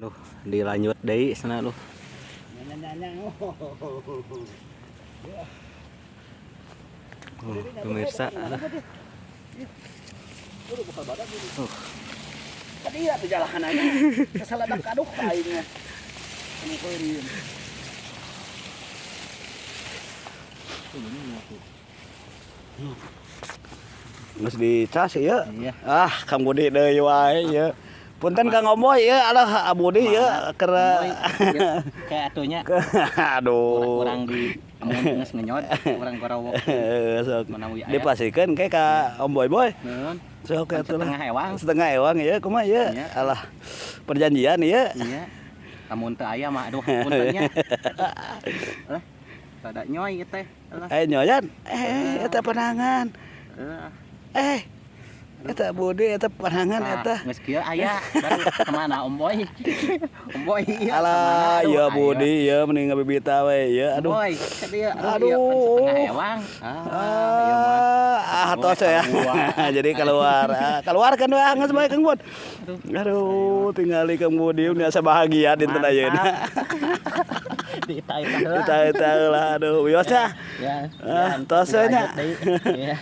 Duh, dilanjut deui sana lu. Pemirsa. Tadi ya perjalanannya kesalahan kaduk aingnya. Ini korin. Geus dicas ya. Iya. Ah, Kang Budi deui wae ya. Punten Kang Omboy ya, alah Budi ya kera. Kayak atunya Aduh. kurang di geus ngenyot, kurang gorawok. Sok Menawi aya. dipasikeun ke ka Om Boy. Nuhun. Sok atuh lah. Setengah ewang. Setengah ewang ya, kumaha ya? Iya. Alah. Perjanjian ya. Iya. Lamun teu aya mah aduh puntennya. Lah. Rada nyoy teh. Alah. Nyoyan. Eta panangan. Eta Budi eta panangan eta. Geus kieu aya baru kemana Om Boy? Om Boy iya. Alah, kemana? ya Aduh, Budi ya mending ngabibita we ya. Om Aduh. Boy, ka dieu. Aduh. Setengah ewang. Iya mah. Tos ya. Jadi keluar. Keluar kan we geus bae Kang Bud. Aduh, tingali Kang Budi asa bahagia dinten ayeuna. Dita-ita heula. Kita lah aduh wios ya. Ya. Tos we nya. Iya.